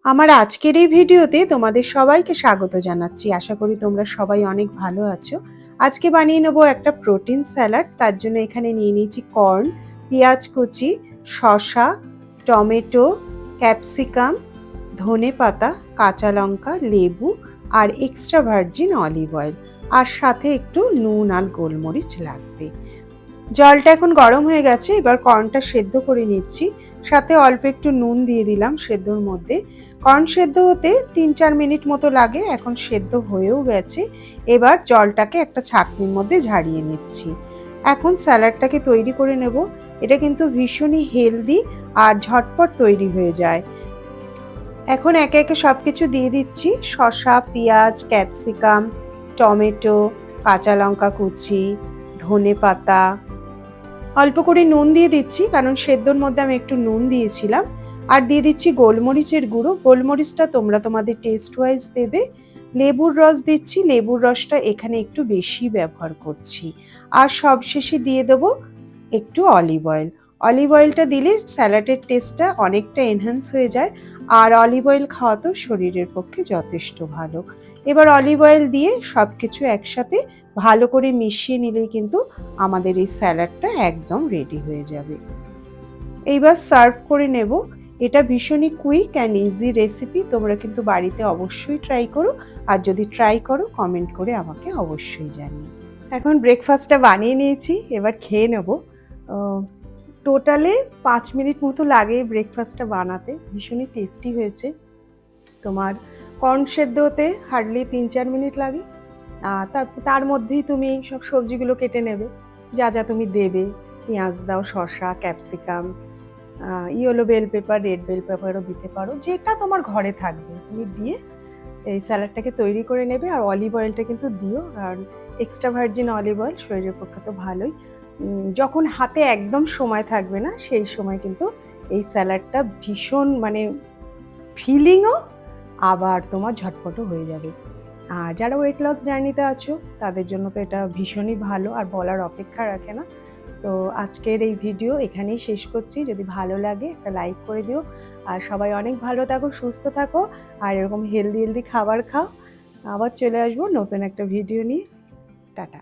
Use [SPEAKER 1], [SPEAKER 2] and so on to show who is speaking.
[SPEAKER 1] আমার আজকের এই ভিডিওতে তোমাদের সবাইকে স্বাগত জানাচ্ছি। আশা করি তোমরা সবাই অনেক ভালো আছো। আজকে বানিয়ে নেবো একটা প্রোটিন স্যালাড। তার জন্য এখানে নিয়ে নিয়েছি কর্ন, পেঁয়াজ কুচি, শসা, টমেটো, ক্যাপসিকাম, ধনেপাতা, কাঁচা লঙ্কা, লেবু আর এক্সট্রা ভার্জিন অলিভ অয়েল। আর সাথে একটু নুন আর গোলমরিচ লাগবে। জলটা এখন গরম হয়ে গেছে, এবার কর্নটা সেদ্ধ করে নিচ্ছি। সাথে অল্প একটু নুন দিয়ে দিলাম সেদ্ধর মধ্যে। কর্ন সেদ্ধ হতে ৩-৪ মিনিট মতো লাগে, এখন সেদ্ধ হয়েও গেছে। এবার জলটাকে একটা ছাঁকনির মধ্যে ঝারিয়ে নিচ্ছি। এখন স্যালাডটাকে তৈরি করে নেব। এটা কিন্তু ভীষণই হেলদি আর ঝটপট তৈরি হয়ে যায়। এখন একে একে সব কিছু দিয়ে দিচ্ছি। শসা, পেঁয়াজ, ক্যাপসিকাম, টমেটো, কাঁচা লঙ্কা কুচি, ধনেপাতা, অল্প করে নুন দিয়ে দিচ্ছি কারণ সেদ্ধর মধ্যে আমি একটু নুন দিয়েছিলাম। আর দিয়ে দিচ্ছি গোলমরিচের গুঁড়ো। গোলমরিচটা তোমরা তোমাদের টেস্ট ওয়াইজ দেবে। লেবুর রস দিচ্ছি, লেবুর রসটা এখানে একটু বেশি ব্যবহার করছি। আর সবশেষে দিয়ে দেবো একটু অলিভ অয়েল। অলিভ অয়েলটা দিলে স্যালাডের টেস্টটা অনেকটা এনহ্যান্স হয়ে যায়। আর অলিভ অয়েল খাওয়া তো শরীরের পক্ষে যথেষ্ট ভালো। এবার অলিভ অয়েল দিয়ে সব কিছু একসাথে ভালো করে মিশিয়ে নিলেই কিন্তু আমাদের এই স্যালাডটা একদম রেডি হয়ে যাবে। এইবার সার্ভ করে নেব। এটা ভীষণই কুইক অ্যান্ড ইজি রেসিপি। তোমরা কিন্তু বাড়িতে অবশ্যই ট্রাই করো। আর যদি ট্রাই করো কমেন্ট করে আমাকে অবশ্যই জানিও। এখন ব্রেকফাস্টটা বানিয়ে নিয়েছি, এবার খেয়ে নেব। টোটালে ৫ মিনিট মতো লাগে ব্রেকফাস্টটা বানাতে। ভীষণই টেস্টি হয়েছে। তোমার কর্ন সেদ্ধ হতে হার্ডলি ৩-৪ মিনিট লাগে। তার মধ্যেই তুমি সব সবজিগুলো কেটে নেবে, যা যা তুমি দেবে। পেঁয়াজ দাও, শসা, capsicum, yellow bell pepper, red bell পেপারও দিতে পারো, যেটা তোমার ঘরে থাকবে তুমি দিয়ে এই স্যালাডটাকে তৈরি করে নেবে। আর অলিভ অয়েলটা কিন্তু দিও, কারণ এক্সট্রা ভার্জিন অলিভ অয়েল শরীরের পক্ষে তো ভালোই। যখন হাতে একদম সময় থাকবে না সেই সময় কিন্তু এই স্যালাডটা ভীষণ মানে ফিলিংও, আবার তোমার ঝটপটও হয়ে যাবে। আর যারা ওয়েট লস জার্নিতে আছো তাদের জন্য তো এটা ভীষণই ভালো, আর বলার অপেক্ষা রাখে না। তো আজকের এই ভিডিও এখানেই শেষ করছি। যদি ভালো লাগে একটা লাইক করে দিও। আর সবাই অনেক ভালো থাকো, সুস্থ থাকো, আর এরকম হেলদি খাবার খাও। আবার চলে আসবো নতুন একটা ভিডিও নিয়ে। টাটা।